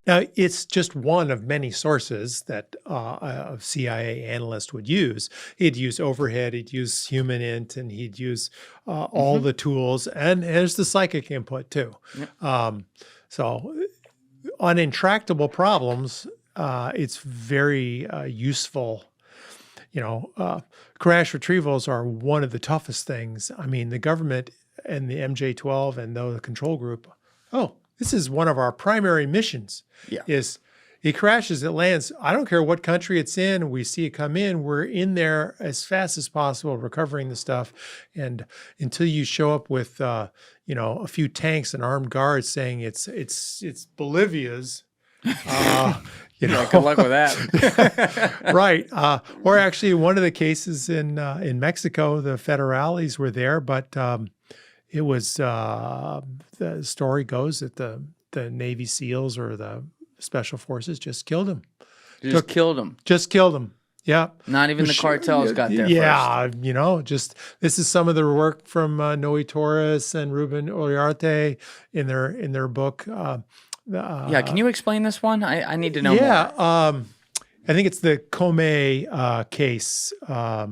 Now, it's just one of many sources that a CIA analyst would use. He'd use overhead, he'd use human int, and he'd use all the tools, and there's the psychic input too. Yep. So on intractable problems, it's very useful. Crash retrievals are one of the toughest things. I mean, the government and the MJ-12 and the control group, this is one of our primary missions. Yeah. Is it crashes, it lands. I don't care what country it's in. We see it come in. We're in there as fast as possible, recovering the stuff. And until you show up with, a few tanks and armed guards saying it's Bolivia's, good luck with that. Right. Or actually, one of the cases in Mexico, the federales were there, but it was the story goes that the Navy SEALs or the Special Forces just killed him. Just killed him. Just killed him. Yeah. Not even the cartels got there first. This is some of the work from Noe Torres and Ruben Uriarte in their book. Can you explain this one? I need to know more. I think it's the Comey case. I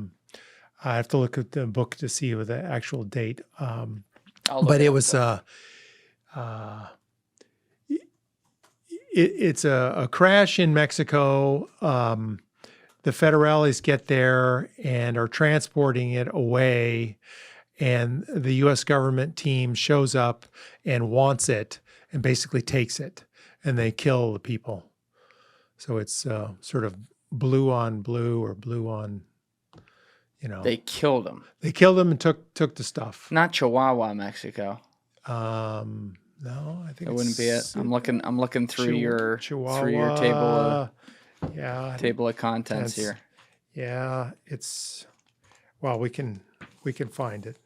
have to look at the book to see the actual date. But it was it's a crash in Mexico. The federales get there and are transporting it away, and the U.S. government team shows up and wants it and basically takes it, and they kill the people. So it's sort of blue on blue or blue on, They killed him. They killed him and took the stuff. Not Chihuahua, Mexico. No, I think it wouldn't be it. I'm looking through your Chihuahua, table of contents here. Yeah, it's we can find it.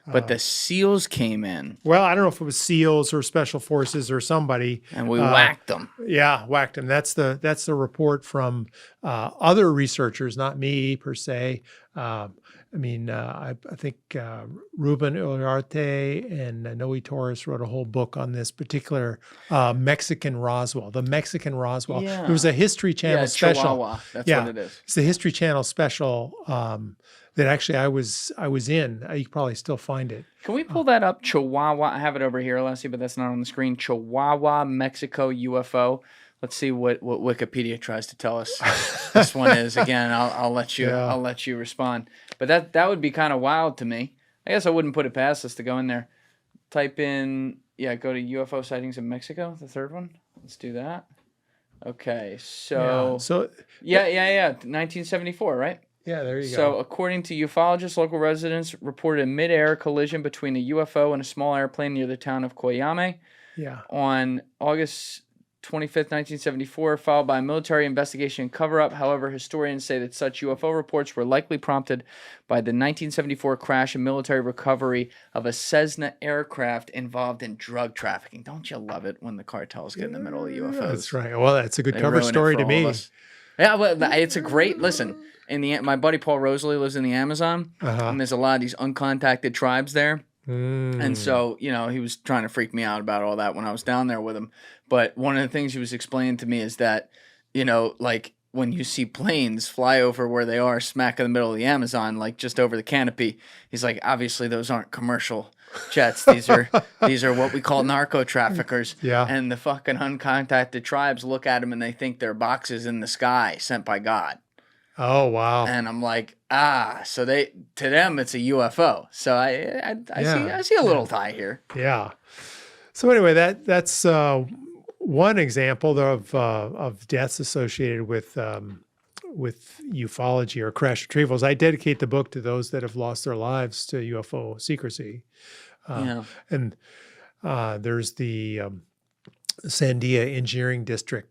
But the SEALs came in. Well, I don't know if it was SEALs or Special Forces or somebody. And we whacked them. Yeah, whacked them. That's the report from other researchers, not me per se. I think Ruben Uriarte and Noe Torres wrote a whole book on this particular Mexican Roswell, the Mexican Roswell. Yeah. There was a History Channel special. Chihuahua. That's what it is. It's the History Channel special that actually I was in. You can probably still find it. Can we pull that up? Chihuahua. I have it over here, Alessi, but that's not on the screen. Chihuahua, Mexico UFO. Let's see what Wikipedia tries to tell us this one is. Again, I'll let you respond. But that would be kind of wild to me. I guess I wouldn't put it past us to go in there. Type in, go to UFO sightings in Mexico, the third one. Let's do that. Okay, so 1974, right? Yeah, there you go. So according to ufologists, local residents reported a mid-air collision between a UFO and a small airplane near the town of Coyame. Yeah. On August 25th, 1974, followed by a military investigation and cover-up. However, historians say that such UFO reports were likely prompted by the 1974 crash and military recovery of a Cessna aircraft involved in drug trafficking. Don't you love it when the cartels get in the middle of UFOs? That's right. Well, that's a good cover story to me. Yeah, well, it's a great listen. My buddy Paul Rosalie lives in the Amazon, and there's a lot of these uncontacted tribes there. And so, he was trying to freak me out about all that when I was down there with him. But one of the things he was explaining to me is that, like when you see planes fly over where they are smack in the middle of the Amazon, like just over the canopy, he's like, obviously those aren't commercial jets. These are what we call narco traffickers. Yeah. And the fucking uncontacted tribes look at them and they think they're boxes in the sky sent by God. Oh, wow. And I'm like, so to them it's a UFO. So I see a little tie here. Yeah. So anyway, that's one example of deaths associated with ufology or crash retrievals. I dedicate the book to those that have lost their lives to UFO secrecy. And there's the Sandia Engineering District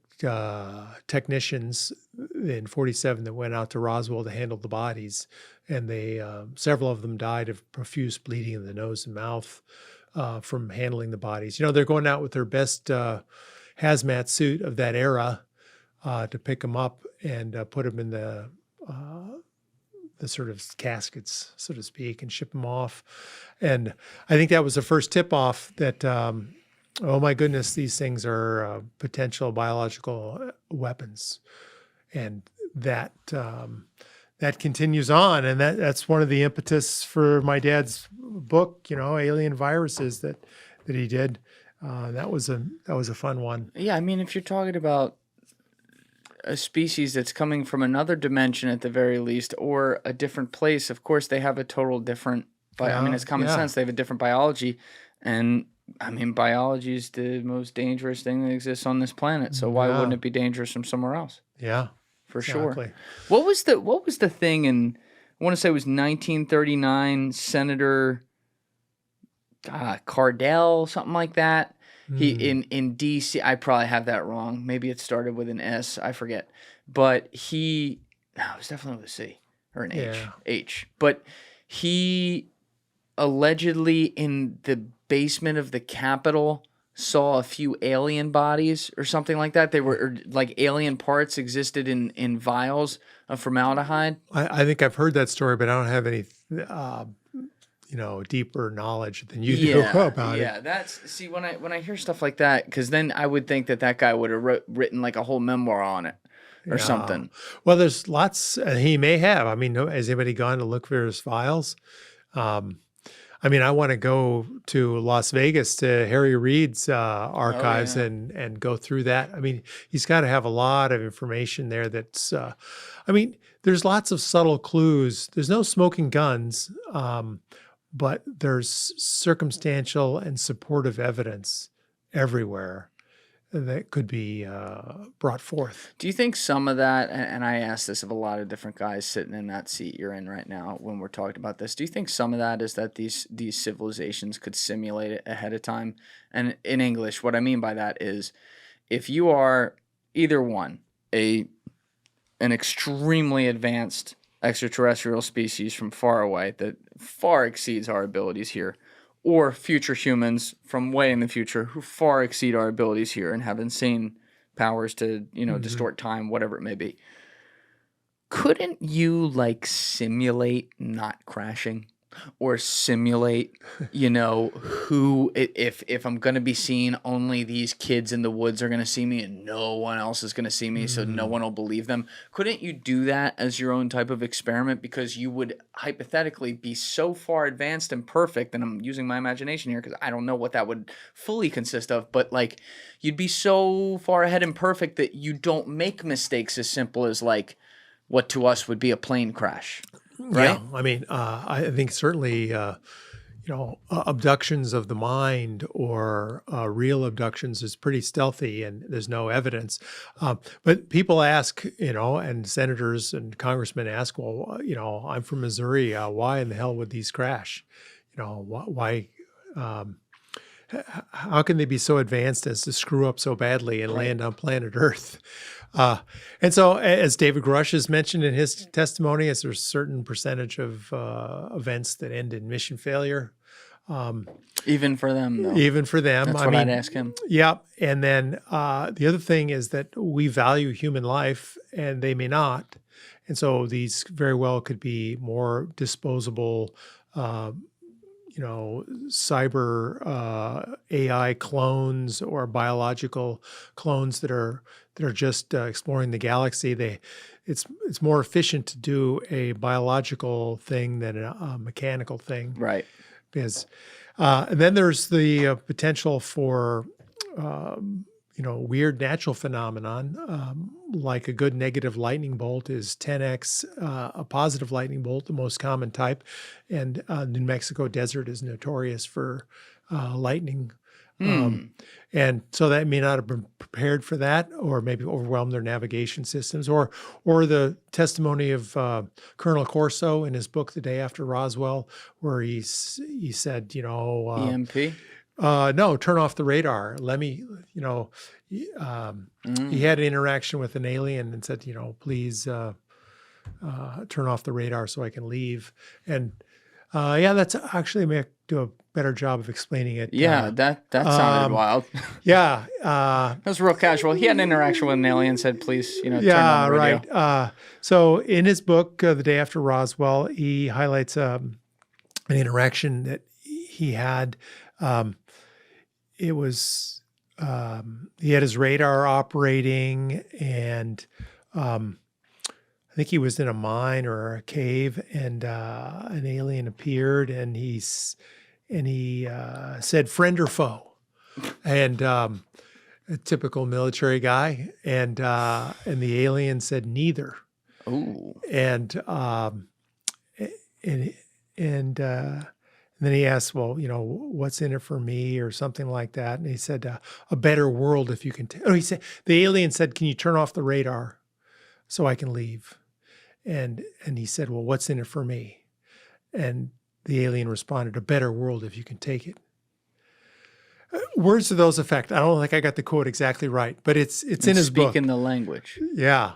technicians in 47 that went out to Roswell to handle the bodies, and they several of them died of profuse bleeding in the nose and mouth from handling the bodies. They're going out with their best hazmat suit of that era to pick them up and put them in the sort of caskets, so to speak, and ship them off. And I think that was the first tip-off that oh my goodness, these things are potential biological weapons, and that continues on, and that's one of the impetus for my dad's book, Alien Viruses that he did. That was a fun one. Yeah, I mean, if you're talking about a species that's coming from another dimension at the very least, or a different place, of course they have a total different. I mean, it's common sense. They have a different biology, and I mean, biology is the most dangerous thing that exists on this planet. So why wouldn't it be dangerous from somewhere else? Yeah. For sure. What was the thing in, I want to say it was 1939, Senator Cardell, something like that. He in DC, I probably have that wrong. Maybe it started with an S, I forget. But it was definitely with a C or an H. H. But he allegedly in the basement of the Capitol saw a few alien bodies or something like that. They were like alien parts existed in vials of formaldehyde. I think I've heard that story, but I don't have any, deeper knowledge than you do about it. Yeah, when I hear stuff like that, because then I would think that guy would have written like a whole memoir on it or something. Well, there's lots. He may have. I mean, has anybody gone to look for his files? I mean, I want to go to Las Vegas to Harry Reid's archives and go through that. I mean, he's got to have a lot of information there that's, I mean, there's lots of subtle clues. There's no smoking guns, but there's circumstantial and supportive evidence everywhere that could be brought forth. Do you think some of that, and I asked this of a lot of different guys sitting in that seat you're in right now when we're talking about this, do you think some of that is that these civilizations could simulate it ahead of time? And in English, what I mean by that is if you are either one, an extremely advanced extraterrestrial species from far away that far exceeds our abilities here, or future humans from way in the future who far exceed our abilities here and have insane powers to, distort time, whatever it may be. Couldn't you simulate not crashing? Or simulate, who, if I'm going to be seen, only these kids in the woods are going to see me and no one else is going to see me, so no one will believe them. Couldn't you do that as your own type of experiment? Because you would hypothetically be so far advanced and perfect, and I'm using my imagination here because I don't know what that would fully consist of, but you'd be so far ahead and perfect that you don't make mistakes as simple as what to us would be a plane crash. Right? Yeah, I mean, I think certainly, abductions of the mind or real abductions is pretty stealthy, and there's no evidence. But people ask, and senators and congressmen ask, well, I'm from Missouri. Why in the hell would these crash? Why? How can they be so advanced as to screw up so badly and land on planet Earth? And so, as David Grusch has mentioned in his testimony, there's a certain percentage of events that end in mission failure. Even for them, though. Even for them. That's what I'd ask him. Yeah. And then the other thing is that we value human life, and they may not. And so these very well could be more disposable cyber AI clones or biological clones that are just exploring the galaxy. It's more efficient to do a biological thing than a mechanical thing, right? Because and then there's the potential for weird natural phenomenon, like a good negative lightning bolt is 10x a positive lightning bolt, the most common type. And New Mexico desert is notorious for lightning. And so that may not have been prepared for that, or maybe overwhelmed their navigation systems, or the testimony of Colonel Corso in his book, The Day After Roswell, where he said, EMP? No, turn off the radar. Let me, he had an interaction with an alien and said, please turn off the radar so I can leave. And that's actually may do a better job of explaining it. Yeah, that sounded wild. Yeah. That was real casual. He had an interaction with an alien, said, please, turn on the radio. Right. So in his book, The Day After Roswell, he highlights an interaction that he had. it was he had his radar operating, and I think he was in a mine or a cave, and an alien appeared, and he said friend or foe, and a typical military guy, and the alien said neither. Ooh. And then he asked, well, what's in it for me, or something like that. And he said, a better world if you can. He said, the alien said, can you turn off the radar so I can leave? And he said, well, what's in it for me? And the alien responded, a better world if you can take it. Words to those effect. I don't think I got the quote exactly right, but it's in his book. Speaking the language. Yeah.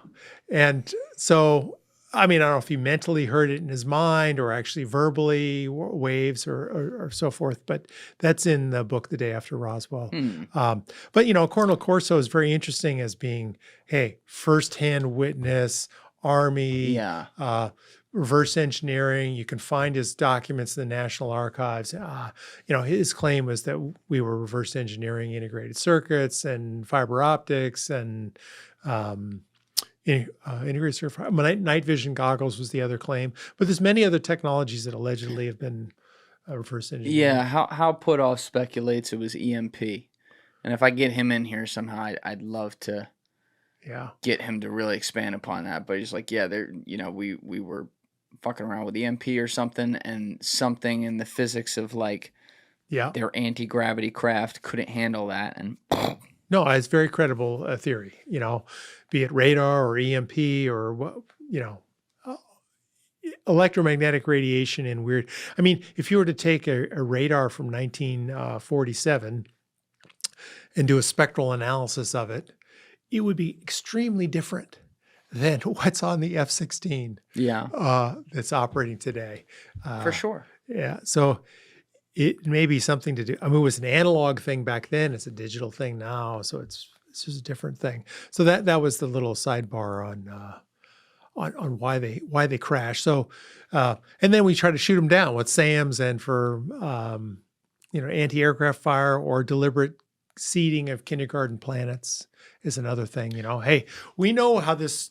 And so, I mean, I don't know if he mentally heard it in his mind or actually verbally, waves or so forth, but that's in the book The Day After Roswell. But, Colonel Corso is very interesting as being, hey, firsthand witness, Army, reverse engineering. You can find his documents in the National Archives. His claim was that we were reverse engineering integrated circuits and fiber optics and integrated circuit. Night vision goggles was the other claim. But there's many other technologies that allegedly have been reverse engineered. Yeah, how Putoff speculates it was EMP. And if I get him in here somehow, I'd love to get him to really expand upon that. But he's like, we were fucking around with EMP or something, and something in the physics of their anti-gravity craft couldn't handle that. And no, it's very credible theory, be it radar or EMP or electromagnetic radiation and weird. I mean, if you were to take a radar from 1947 and do a spectral analysis of it, it would be extremely different than what's on the F-16 that's operating today. For sure. Yeah. So it may be something to do. I mean, it was an analog thing back then. It's a digital thing now. So it's just a different thing. So that was the little sidebar on why they crashed. So, and then we try to shoot them down with SAMs and for, anti-aircraft fire or deliberate seeding of kindergarten planets is another thing. Hey, we know how this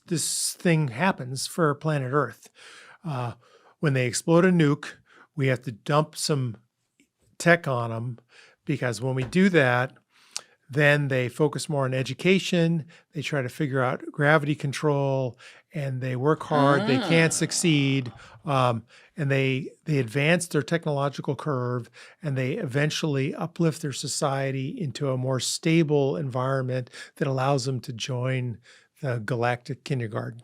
thing happens for planet Earth. When they explode a nuke, we have to dump some tech on them, because when we do that, then they focus more on education. They try to figure out gravity control, and they work hard. They can't succeed. And they advance their technological curve, and they eventually uplift their society into a more stable environment that allows them to join the galactic kindergarten.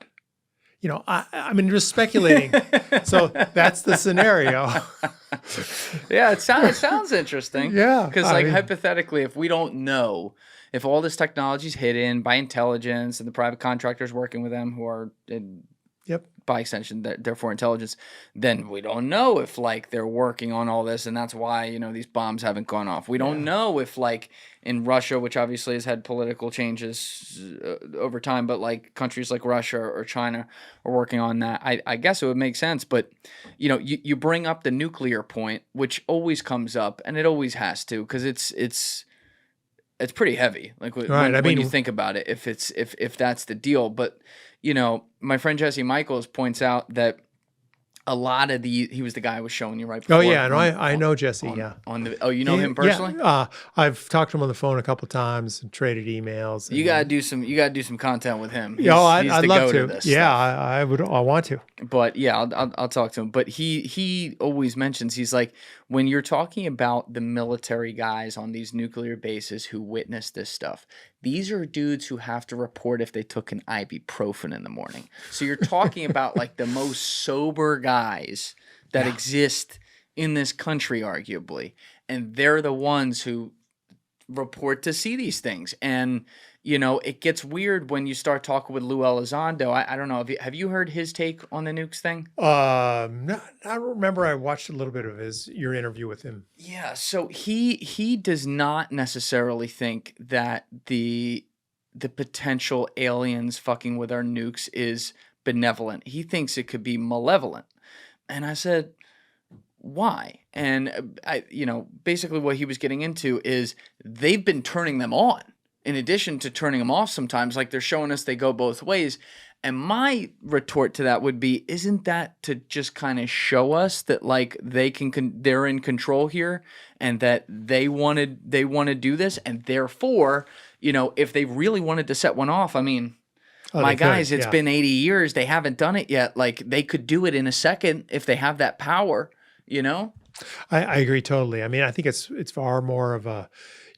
I mean, just speculating. So that's the scenario. Yeah, it sounds interesting. Yeah. Because hypothetically, if we don't know, if all this technology is hidden by intelligence and the private contractors working with them who are by extension, therefore intelligence, then we don't know if they're working on all this, and that's why these bombs haven't gone off. We don't know if in Russia, which obviously has had political changes over time, but countries like Russia or China are working on that. I guess it would make sense, but you bring up the nuclear point, which always comes up, and it always has to, because it's pretty heavy. When you think about it, if that's the deal, but. My friend Jesse Michaels points out that a lot of he was the guy I was showing you right before. Oh yeah, and I know Jesse. You know him personally? Yeah, I've talked to him on the phone a couple times and traded emails. You gotta do some content with him. I'd love to. I would. I want to. But yeah, I'll talk to him. But he always mentions, he's like, when you're talking about the military guys on these nuclear bases who witness this stuff, these are dudes who have to report if they took an ibuprofen in the morning. So you're talking about the most sober guys that exist in this country, arguably. And they're the ones who report to see these things. And, it gets weird when you start talking with Lou Elizondo. I don't know. Have you heard his take on the nukes thing? I remember I watched a little bit of your interview with him. Yeah. So he does not necessarily think that the potential aliens fucking with our nukes is benevolent. He thinks it could be malevolent. And I said, why? And basically what he was getting into is they've been turning them on in addition to turning them off sometimes. Like they're showing us they go both ways. And my retort to that would be, isn't that to just kind of show us that like they're in control here and that they want to do this, and therefore, if they really wanted to set one off, I mean, my guys, it's been 80 years, they haven't done it yet. Like they could do it in a second if they have that power, I agree totally. I mean, I think it's far more of a,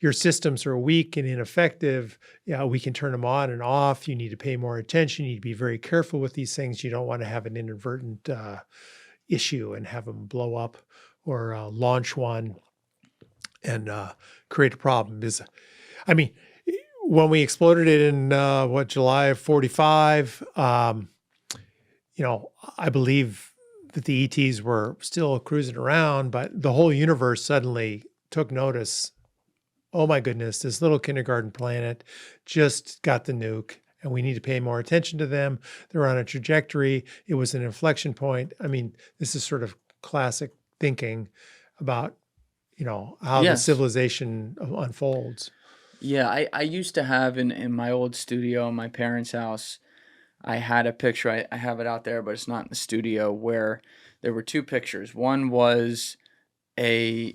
your systems are weak and ineffective. Yeah, we can turn them on and off. You need to pay more attention. You need to be very careful with these things. You don't want to have an inadvertent issue and have them blow up or launch one and create a problem. I mean, when we exploded it in July of 45, I believe that the ETs were still cruising around, but the whole universe suddenly took notice. Oh my goodness, this little kindergarten planet just got the nuke and we need to pay more attention to them. They're on a trajectory. It was an inflection point. I mean, this is sort of classic thinking about, how the civilization unfolds. Yeah, I used to have in my old studio in my parents' house, I had a picture. I have it out there, but it's not in the studio, where there were two pictures. One was an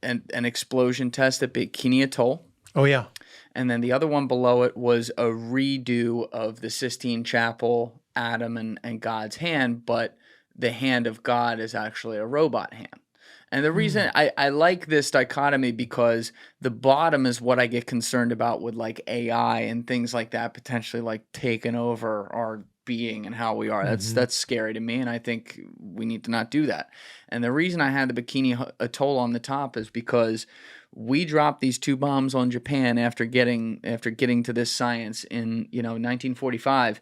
explosion test at Bikini Atoll. Oh, yeah. And then the other one below it was a redo of the Sistine Chapel, Adam and God's hand, but the hand of God is actually a robot hand. And the reason I like this dichotomy, because the bottom is what I get concerned about with like AI and things like that, potentially like taking over our being and how we are. That's scary to me, and I think we need to not do that. And the reason I had the Bikini Atoll on the top is because we dropped these two bombs on Japan after getting to this science in 1945,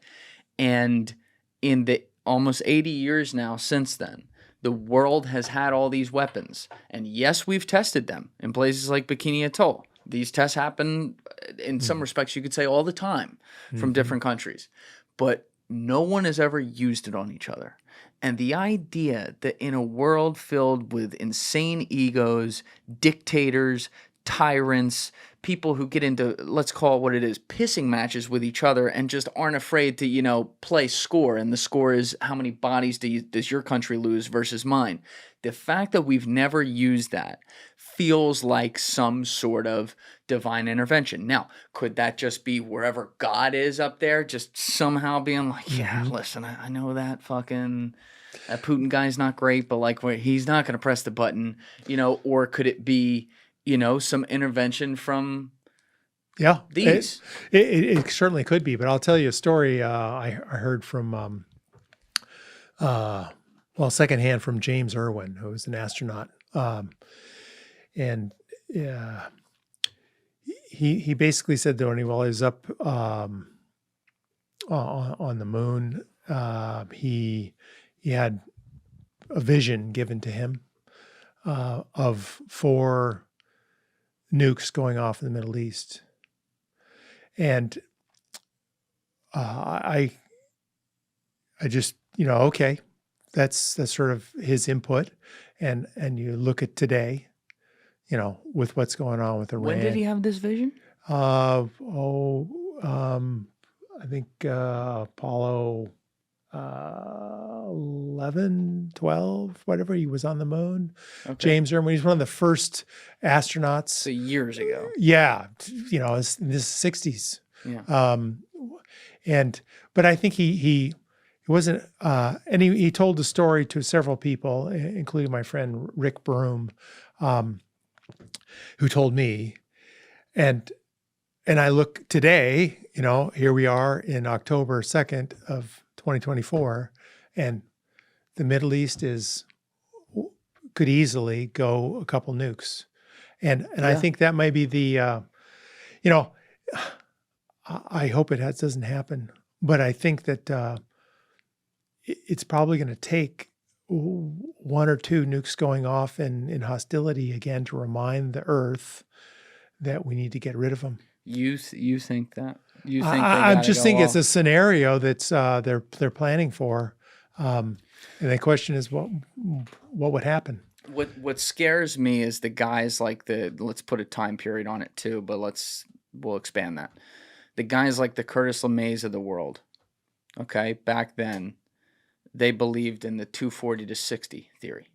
and in the almost 80 years now since then, the world has had all these weapons. And yes, we've tested them in places like Bikini Atoll. These tests happen, in some respects, you could say, all the time from different countries. But no one has ever used it on each other. And the idea that in a world filled with insane egos, dictators, tyrants, people who get into, let's call it what it is, pissing matches with each other and just aren't afraid to, play score. And the score is how many bodies does your country lose versus mine. The fact that we've never used that feels like some sort of divine intervention. Now, could that just be wherever God is up there, just somehow being like, yeah, listen, I know that Putin guy's not great, but like he's not going to press the button, or could it be, some intervention from these? It certainly could be, but I'll tell you a story I heard from, secondhand from James Erwin, who was an astronaut. And he basically said that while he was up on the moon, he had a vision given to him of 4 nukes going off in the Middle East. And I just, okay, that's sort of his input. And you look at today, with what's going on with Iran. When did he have this vision? I think Apollo 11, 12, whatever, he was on the moon. Okay. James Erwin, he's one of the first astronauts. So years ago. Yeah, it's in the 60s. Yeah. But I think he wasn't, and he told the story to several people, including my friend Rick Broom, who told me, and I look today, here we are in October 2nd of 2024, and the Middle East could easily go a couple nukes. And I think that might be the, I hope doesn't happen, but I think that it's probably going to take 1 or 2 nukes going off in hostility again to remind the Earth that we need to get rid of them. You think that? You think I'm just thinking it's a scenario that's they're planning for, and the question is what would happen? What scares me is the guys like let's put a time period on it too, but we'll expand that. The guys like the Curtis LeMays of the world. Okay, back then, they believed in the 240 to 60 theory.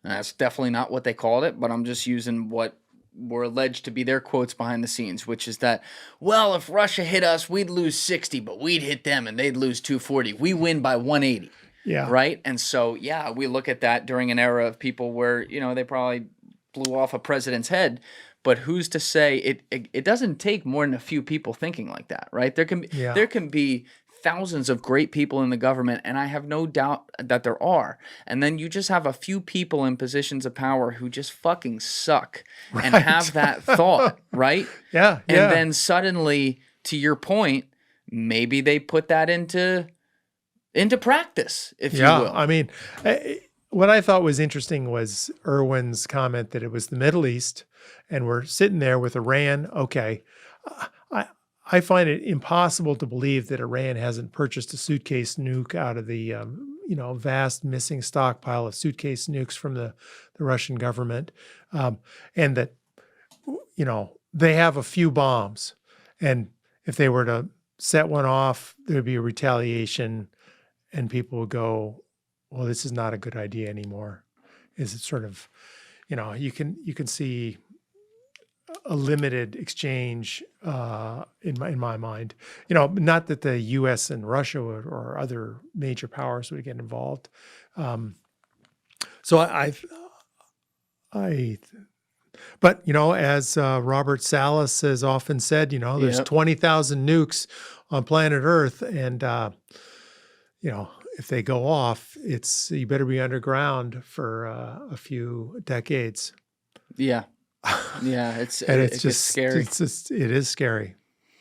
And that's definitely not what they called it, but I'm just using what were alleged to be their quotes behind the scenes, which is that, well, if Russia hit us, we'd lose 60, but we'd hit them and they'd lose 240. We win by 180. Yeah. Right? And so, yeah, we look at that during an era of people where, they probably blew off a president's head. But who's to say it doesn't take more than a few people thinking like that, right? There can be thousands of great people in the government, and I have no doubt that there are. And then you just have a few people in positions of power who just fucking suck and have that thought, right? Yeah. And then suddenly, to your point, maybe they put that into practice, if you will. I mean, what I thought was interesting was Erwin's comment that it was the Middle East, and we're sitting there with Iran. Okay. I find it impossible to believe that Iran hasn't purchased a suitcase nuke out of the, vast missing stockpile of suitcase nukes from the Russian government. And that, they have a few bombs. And if they were to set one off, there'd be a retaliation and people would go, well, this is not a good idea anymore. Is it sort of, you can see a limited exchange in my mind. Not that the U.S. and Russia or other major powers would get involved. So but as Robert Salas has often said, there's 20,000 nukes on planet Earth, and if they go off, you better be underground for a few decades. Yeah. Yeah, it's just scary. It is scary.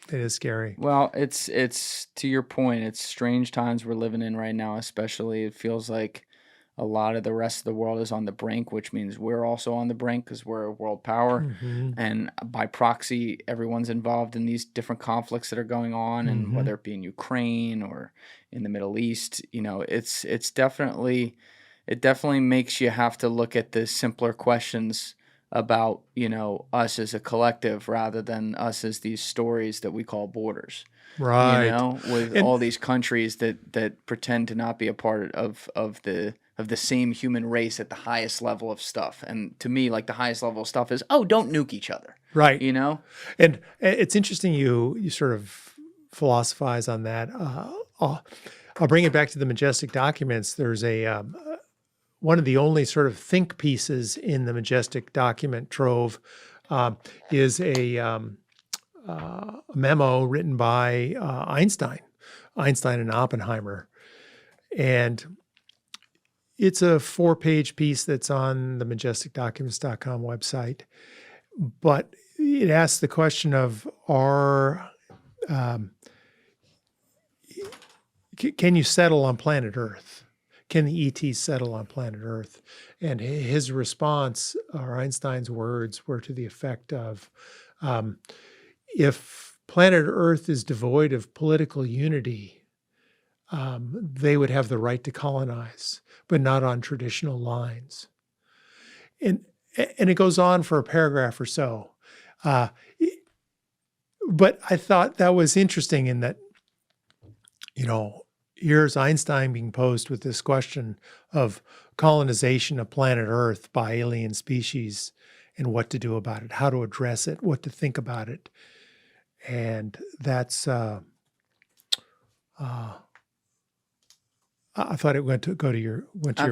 It is scary. Well, it's to your point, it's strange times we're living in right now, especially. It feels like a lot of the rest of the world is on the brink, which means we're also on the brink because we're a world power. Mm-hmm. And by proxy, everyone's involved in these different conflicts that are going on, and whether it be in Ukraine or in the Middle East, it definitely makes you have to look at the simpler questions about, us as a collective rather than us as these stories that we call borders. Right. With all these countries that pretend to not be a part of the same human race at the highest level of stuff. And to me, like, the highest level of stuff is, don't nuke each other. Right. And it's interesting you sort of philosophize on that. I'll bring it back to the Majestic documents. There's one of the only sort of think pieces in the Majestic document trove is a memo written by Einstein and Oppenheimer. And it's a 4-page piece that's on the majesticdocuments.com website. But it asks the question of, can you settle on planet Earth? Can the ETs settle on planet Earth? And his response, or Einstein's words, were to the effect of, if planet Earth is devoid of political unity, they would have the right to colonize, but not on traditional lines. And it goes on for a paragraph or so. But I thought that was interesting in that, here's Einstein being posed with this question of colonization of planet Earth by alien species and what to do about it, how to address it, what to think about it. And that's, I thought it went to your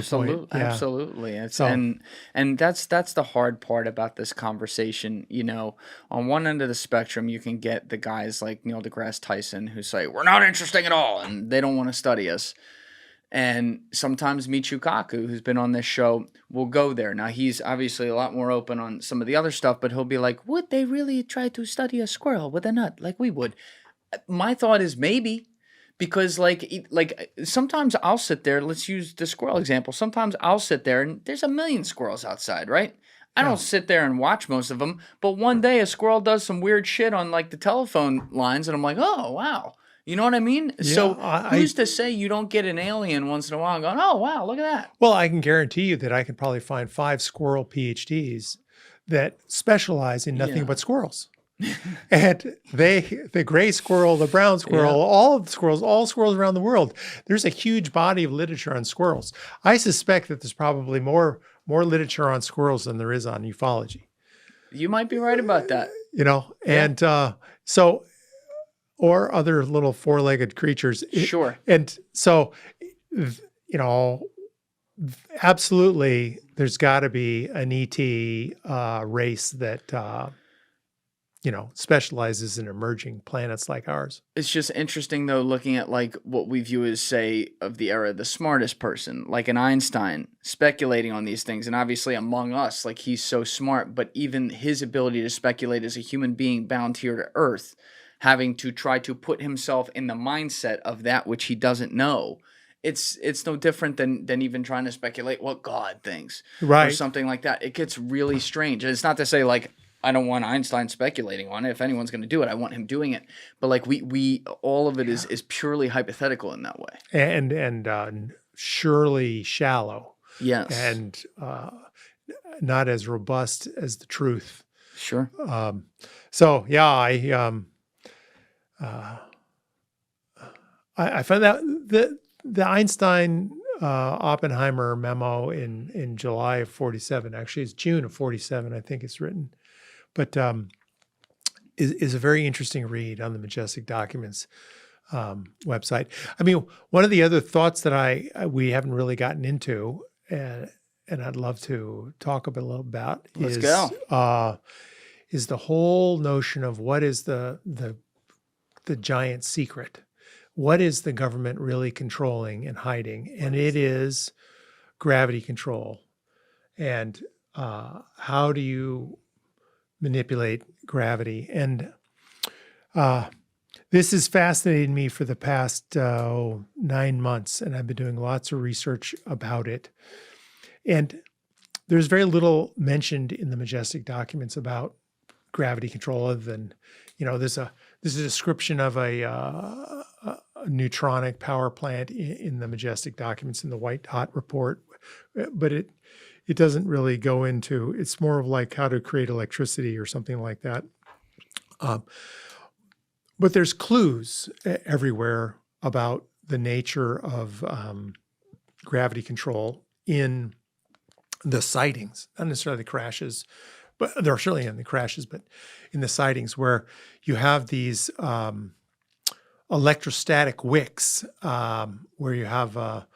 point. Yeah. Absolutely. And that's the hard part about this conversation. On one end of the spectrum, you can get the guys like Neil deGrasse Tyson who say, we're not interesting at all, and they don't want to study us. And sometimes Michio Kaku, who's been on this show, will go there. Now, he's obviously a lot more open on some of the other stuff, but he'll be like, would they really try to study a squirrel with a nut like we would? My thought is maybe. Because like sometimes I'll sit there, let's use the squirrel example. Sometimes I'll sit there and there's a million squirrels outside, right? I don't sit there and watch most of them, but one day a squirrel does some weird shit on like the telephone lines and I'm like, oh, wow. You know what I mean? Yeah, So who's to say you don't get an alien once in a while going, oh, wow, look at that. Well, I can guarantee you that I can probably find 5 squirrel PhDs that specialize in nothing but squirrels. And the gray squirrel, the brown squirrel, all squirrels around the world, there's a huge body of literature on squirrels. I suspect that there's probably more literature on squirrels than there is on ufology. You might be right about that. And so, or other little 4-legged creatures. Sure. And so, absolutely, there's got to be an ET race that, specializes in emerging planets like ours. It's just interesting, though, looking at like what we view as, say, of the era, the smartest person, like an Einstein, speculating on these things. And obviously among us, like he's so smart, but even his ability to speculate as a human being bound here to Earth, having to try to put himself in the mindset of that which he doesn't know. It's no different than even trying to speculate what God thinks. Right. Or something like that. It gets really strange. And it's not to say like, I don't want Einstein speculating on it. If anyone's going to do it, I want him doing it. But like we all of it is purely hypothetical in that way. And surely shallow. Yes. And not as robust as the truth. Sure. So yeah, I found that the Einstein Oppenheimer memo in July of 47, actually it's June of 47, I think it's written, but is a very interesting read on the Majestic Documents website. I mean, one of the other thoughts that we haven't really gotten into, and I'd love to talk a little about, is the whole notion of what is the giant secret. What is the government really controlling and hiding? And it is gravity control. And how do you manipulate gravity? And this has fascinated me for the past 9 months, and I've been doing lots of research about it. And there's very little mentioned in the Majestic Documents about gravity control, other than, there's a description of a neutronic power plant in the Majestic Documents in the White Hot report, but it doesn't really go into. It's more of like how to create electricity or something like that. But there's clues everywhere about the nature of gravity control in the sightings, not necessarily the crashes, but they're certainly in the crashes, but in the sightings where you have these electrostatic wicks, where you have a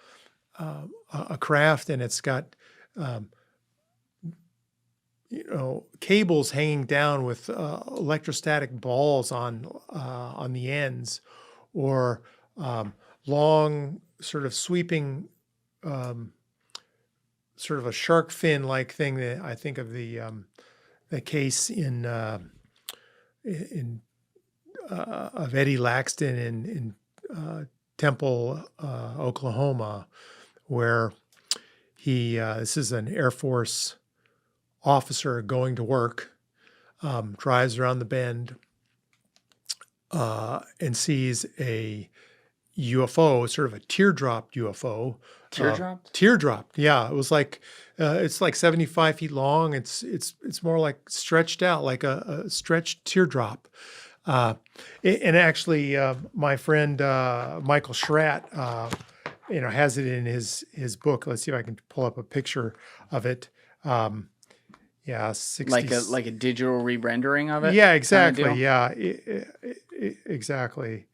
craft and it's got cables hanging down with electrostatic balls on the ends, or long sort of sweeping sort of a shark fin like thing that I think of the case in of Eddie Laxton in Temple, Oklahoma, where this is an Air Force officer going to work, drives around the bend, and sees a UFO, sort of a teardrop UFO. Teardrop, yeah. It was like it's like 75 feet long. It's more like stretched out, like a stretched teardrop. And actually, my friend Michael Schratt, has it in his book. Let's see if I can pull up a picture of it. 60s. Like a digital re-rendering of it. Yeah, exactly. Kind of yeah, exactly.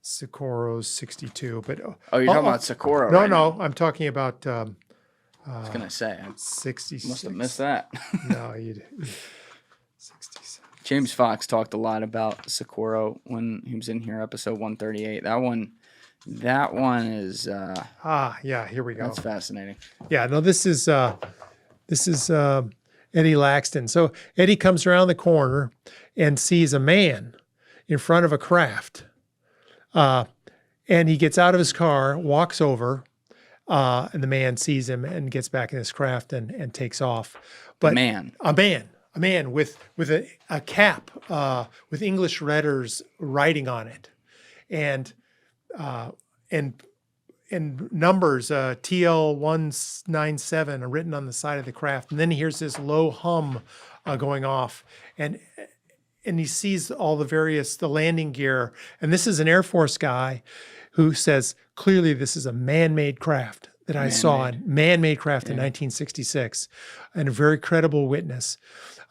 Socorro's 62, but you're talking about Socorro? No, right no, now. I'm talking about. I was gonna say 66. Must have missed that. No, you did. 67. James Fox talked a lot about Socorro when he was in here, episode 138. That one is. Yeah. Here we go. That's fascinating. Yeah. No, this is Eddie Laxton. So Eddie comes around the corner and sees a man in front of a craft. And he gets out of his car, walks over, and the man sees him and gets back in his craft and takes off. But a man. a man with a cap with English letters writing on it, and numbers TL197 are written on the side of the craft, and then he hears this low hum going off, and he sees all the landing gear, and this is an Air Force guy who says clearly this is a man-made craft that I saw, man-made craft in 1966, and a very credible witness.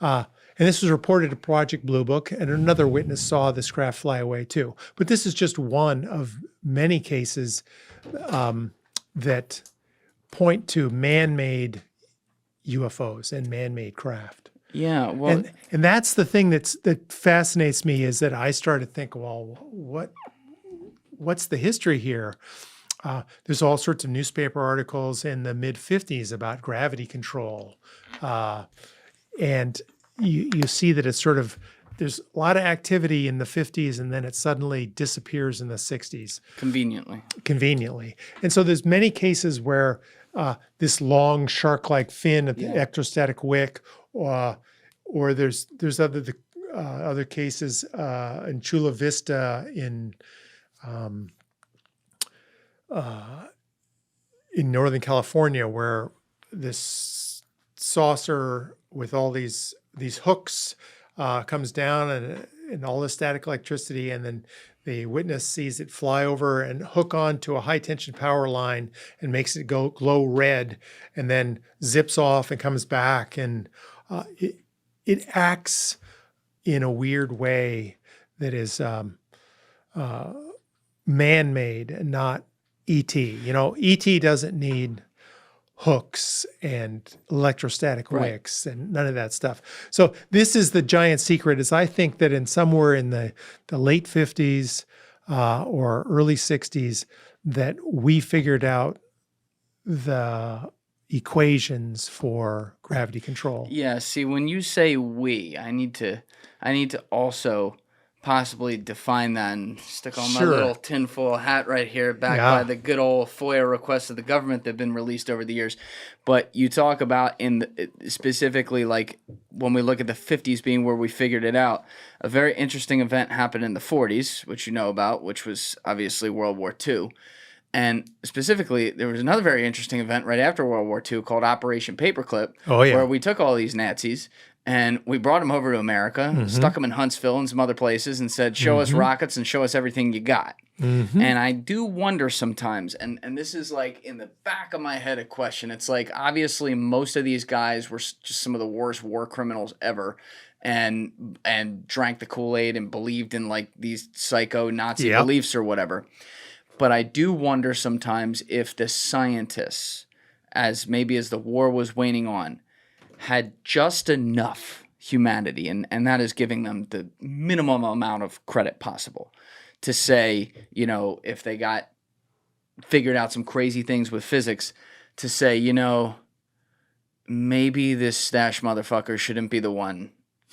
And this was reported to Project Blue Book, and another witness saw this craft fly away too. But this is just one of many cases that point to man-made UFOs and man-made craft. Yeah, well, and that's the thing that fascinates me, is that I started to think, well, what's the history here? There's all sorts of newspaper articles in the mid-50s about gravity control, and you see that it's sort of, there's a lot of activity in the 50s, and then it suddenly disappears in the 60s. Conveniently. And so there's many cases where this long shark-like fin at the electrostatic wick, or there's other cases in Chula Vista in Northern California, where this saucer with all these hooks comes down and all the static electricity, and then the witness sees it fly over and hook onto a high tension power line and makes it glow red, and then zips off and comes back, and it acts in a weird way that is man-made and not ET. ET doesn't need hooks and electrostatic wicks and none of that stuff. So this is the giant secret, is I think that somewhere in the late 50s or early 60s that we figured out the equations for gravity control. Yeah, see, when you say we, I need to also possibly define that and stick on my little tinfoil hat right here, backed by the good old FOIA requests of the government that have been released over the years. But you talk about specifically, like, when we look at the 50s being where we figured it out, a very interesting event happened in the 40s, which you know about, which was obviously World War II. And specifically, there was another very interesting event right after World War II called Operation Paperclip, where we took all these Nazis and we brought them over to America, stuck them in Huntsville and some other places, and said, show us rockets and show us everything you got. And I do wonder sometimes, and this is like in the back of my head a question. It's like, obviously most of these guys were just some of the worst war criminals ever, and drank the Kool-Aid and believed in like these psycho Nazi beliefs or whatever. But I do wonder sometimes if the scientists, as the war was waning on, had just enough humanity, and that is giving them the minimum amount of credit possible, to say, if they got figured out some crazy things with physics, to say, maybe this Stash motherfucker shouldn't be the one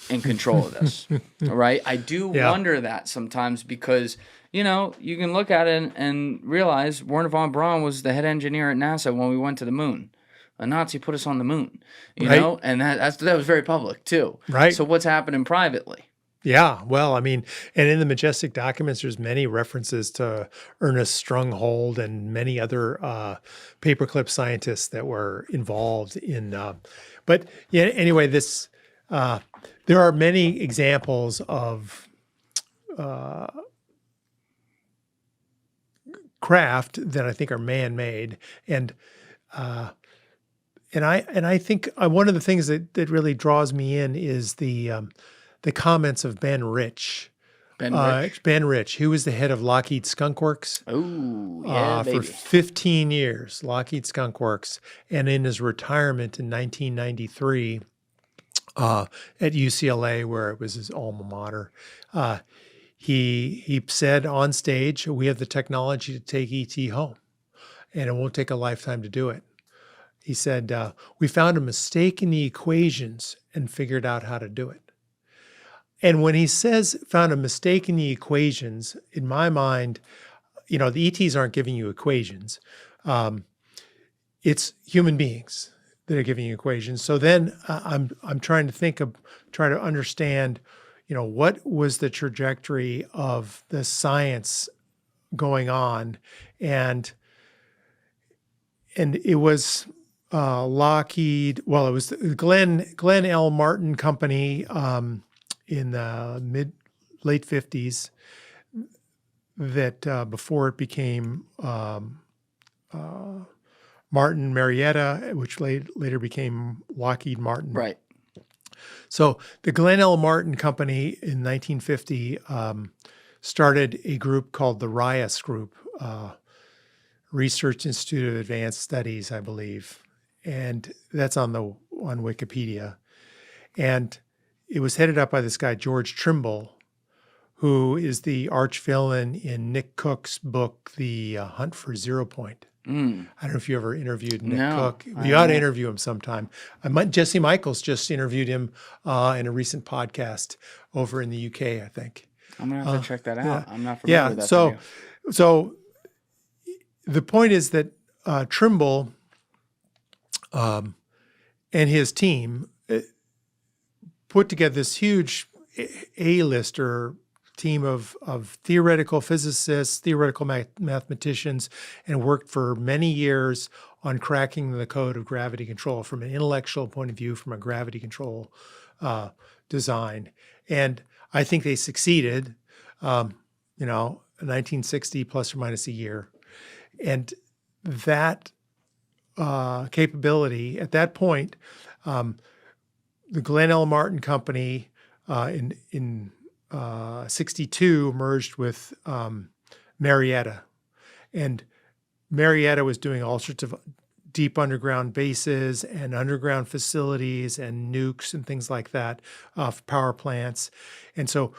in control of this. All right? I do wonder that sometimes, because you can look at it and realize Wernher von Braun was the head engineer at NASA when we went to the moon. A Nazi put us on the moon, you know, and that was very public too. Right. So what's happening privately? Yeah, well, I mean, and in the Majestic documents, there's many references to Ernest Strunghold and many other paperclip scientists that were involved in. But yeah, anyway, there are many examples of craft that I think are man-made, and I think one of the things that really draws me in is the comments of Ben Rich. Ben Rich, who was the head of Lockheed Skunk Works. Oh, yeah, for 15 years, Lockheed Skunk Works, and in his retirement in 1993 at UCLA, where it was his alma mater, he said on stage, "We have the technology to take ET home, and it won't take a lifetime to do it." He said, "We found a mistake in the equations and figured out how to do it." And when he says found a mistake in the equations, in my mind, the ETs aren't giving you equations. It's human beings that are giving you equations. So then I'm trying to think of try to understand, what was the trajectory of the science going on, and it was Lockheed. Well, it was the Glenn L. Martin Company in the late 50s that before it became Martin Marietta, which later became Lockheed Martin. Right. So the Glenn L. Martin Company in 1950 started a group called the RIAS Group, Research Institute of Advanced Studies, I believe, and that's on Wikipedia. And it was headed up by this guy George Trimble, who is the arch villain in Nick Cook's book, The Hunt for Zero Point. I don't know if you ever interviewed Nick Cook. You ought to interview him sometime. Jesse Michaels just interviewed him in a recent podcast over in the UK, I think. I'm going to have to check that out. Yeah. I'm not familiar with that. So the point is that Trimble and his team put together this huge A-lister team of theoretical physicists, theoretical mathematicians, and worked for many years on cracking the code of gravity control from an intellectual point of view, from a gravity control design. And I think they succeeded, 1960 plus or minus a year. And that capability, at that point, the Glenn L. Martin Company in 62 merged with Marietta, and Marietta was doing all sorts of deep underground bases and underground facilities and nukes and things like that, power plants. And so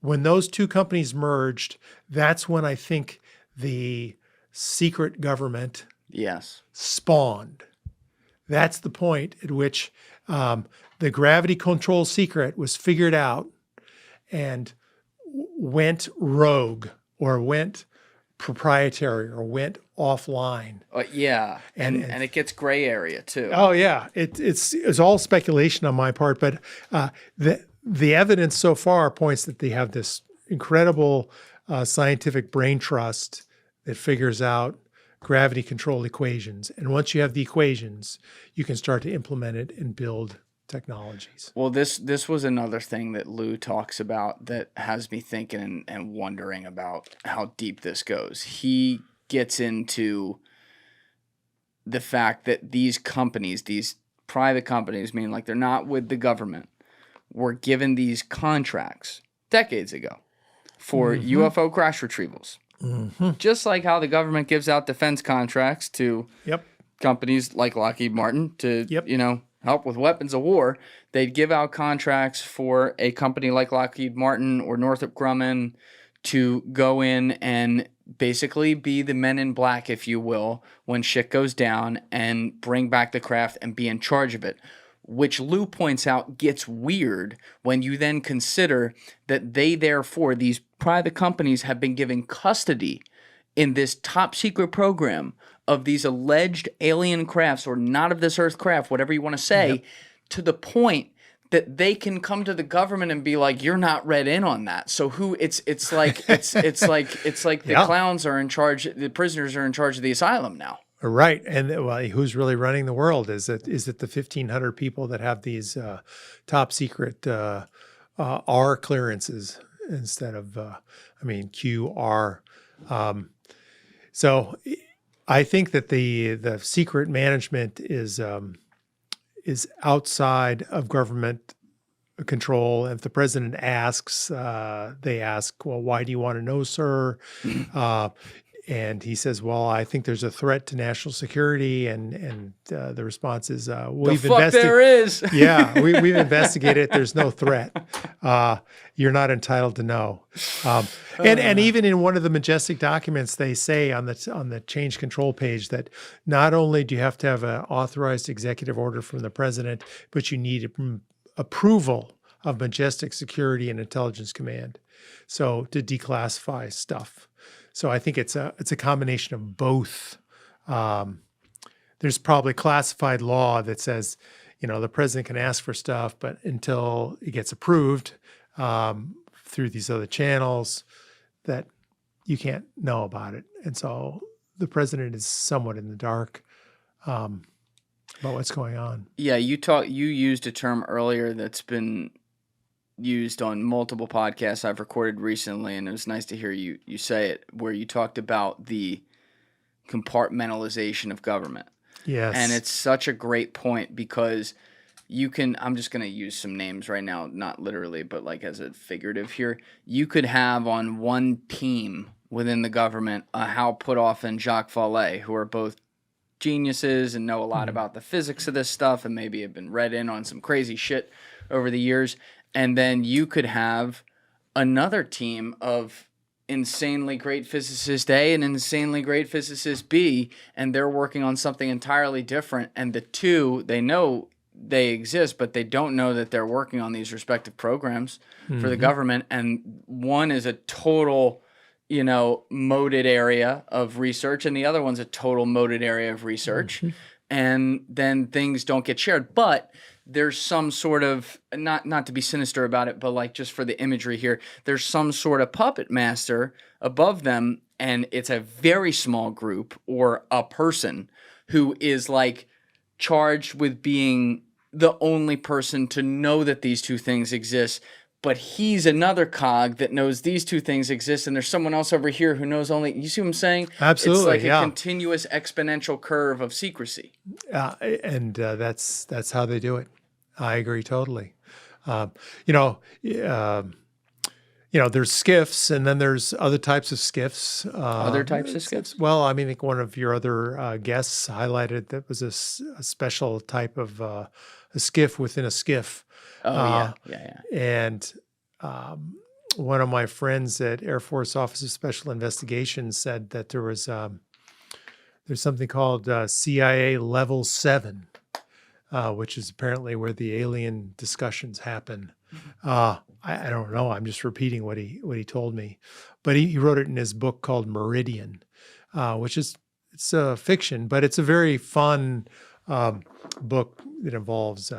when those two companies merged, that's when I think the secret government spawned. That's the point at which the gravity control secret was figured out and went rogue or went proprietary or went offline. And it gets gray area too. Oh yeah, it's all speculation on my part, but the evidence so far points that they have this incredible scientific brain trust that figures out gravity control equations, and once you have the equations, you can start to implement it and build technologies. Well, this was another thing that Lou talks about that has me thinking and wondering about how deep this goes. He gets into the fact that these companies, these private companies, meaning like they're not with the government, were given these contracts decades ago for UFO crash retrievals. Just like how the government gives out defense contracts to companies like Lockheed Martin to help with weapons of war, they'd give out contracts for a company like Lockheed Martin or Northrop Grumman to go in and basically be the men in black, if you will, when shit goes down and bring back the craft and be in charge of it. Which Lou points out gets weird when you then consider that they therefore, these private companies have been given custody in this top secret program of these alleged alien crafts or not of this earth craft, whatever you want to say, to the point that they can come to the government and be like, "You're not read in on that." So it's like the clowns are in charge, the prisoners are in charge of the asylum now. Right, and who's really running the world? Is it the 1,500 people that have these top secret R clearances instead of QR? So I think that the secret management is outside of government control. If the president asks, they ask, "Well, why do you want to know, sir?" And he says, "Well, I think there's a threat to national security," and the response is, "We've investigated." There is. Yeah, we've investigated. There's no threat. You're not entitled to know. And even in one of the majestic documents, they say on the change control page that not only do you have to have an authorized executive order from the president, but you need approval of Majestic Security and Intelligence Command, so to declassify stuff. So I think it's a combination of both. There's probably classified law that says, the president can ask for stuff, but until it gets approved through these other channels, that you can't know about it. And so the president is somewhat in the dark about what's going on. Yeah, you used a term earlier that's been used on multiple podcasts I've recorded recently, and it was nice to hear you say it, where you talked about the compartmentalization of government. Yes. And it's such a great point, because I'm just going to use some names right now, not literally, but like as a figurative here. You could have on one team within the government Hal Puthoff and Jacques Vallée, who are both geniuses and know a lot about the physics of this stuff and maybe have been read in on some crazy shit over the years. And then you could have another team of insanely great physicist A and insanely great physicist B, and they're working on something entirely different. And the two, they know they exist, but they don't know that they're working on these respective programs for the government. And one is a total, moated area of research, and the other one's a total moated area of research. And then things don't get shared. But there's some sort of, not to be sinister about it, but like just for the imagery here, there's some sort of puppet master above them, and it's a very small group or a person who is like charged with being the only person to know that these two things exist. But he's another cog that knows these two things exist, and there's someone else over here who knows only. You see what I'm saying? Absolutely, it's like a continuous exponential curve of secrecy. And that's how they do it. I agree totally. There's skiffs, and then there's other types of skiffs. Other types of skiffs? Well, I think one of your other guests highlighted that was a special type of a skiff within a skiff. Oh, yeah. And one of my friends at Air Force Office of Special Investigations said that there's something called CIA Level 7, which is apparently where the alien discussions happen. I don't know. I'm just repeating what he told me, but he wrote it in his book called Meridian, which it's a fiction, but it's a very fun book that involves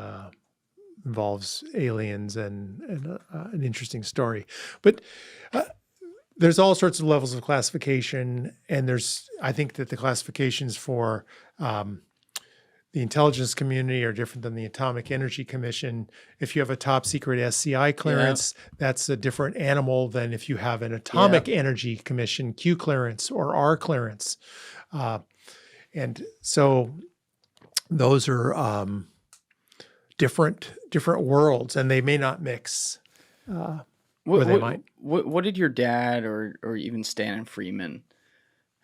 aliens and an interesting story. But there's all sorts of levels of classification, and I think that the classifications for the intelligence community are different than the Atomic Energy Commission. If you have a top secret SCI clearance, that's a different animal than if you have an Atomic Energy Commission Q clearance or R clearance. And so those are different worlds, and they may not mix. They might. What did your dad or even Stan and Freeman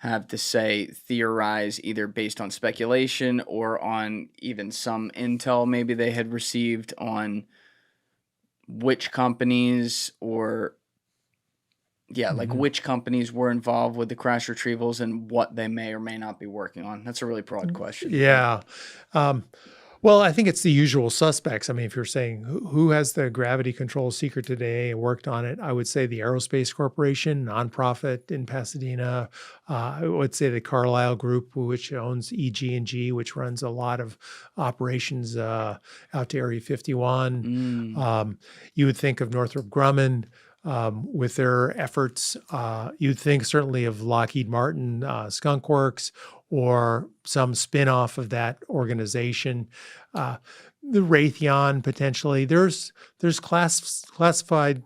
have to say, theorize, either based on speculation or on even some intel maybe they had received on which companies which companies were involved with the crash retrievals and what they may or may not be working on? That's a really broad question. Yeah. Well, I think it's the usual suspects. I mean, if you're saying who has the gravity control secret today and worked on it, I would say the Aerospace Corporation, nonprofit in Pasadena. I would say the Carlyle Group, which owns EG&G, which runs a lot of operations out to Area 51. You would think of Northrop Grumman with their efforts. You'd think certainly of Lockheed Martin, Skunk Works, or some spin-off of that organization. The Raytheon, potentially. There's classified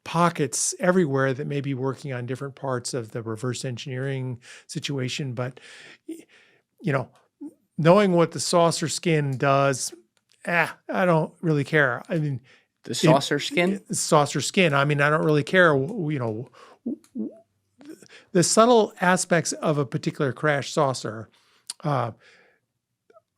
pockets everywhere that may be working on different parts of the reverse engineering situation. But, knowing what the saucer skin does, I don't really care. I mean, the saucer skin? Saucer skin. I mean, I don't really care, the subtle aspects of a particular crash saucer are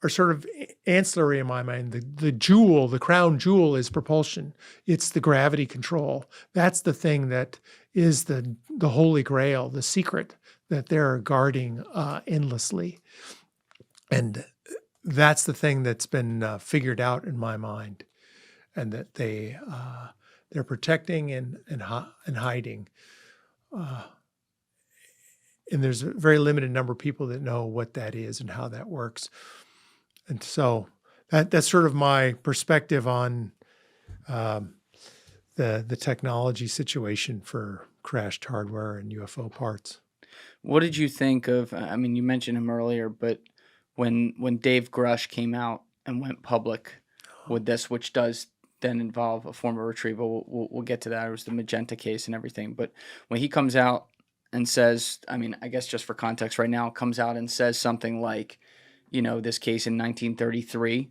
sort of ancillary in my mind. The crown jewel is propulsion. It's the gravity control. That's the thing that is the holy grail, the secret that they're guarding endlessly. And that's the thing that's been figured out in my mind, and that they're protecting and hiding. And there's a very limited number of people that know what that is and how that works. And so that's sort of my perspective on the technology situation for crashed hardware and UFO parts. What did you think of? I mean, you mentioned him earlier, but when Dave Grusch came out and went public with this, which does then involve a form of retrieval, we'll get to that. It was the Magenta case and everything. But when he comes out and says, I mean, I guess just for context right now, comes out and says something like, this case in 1933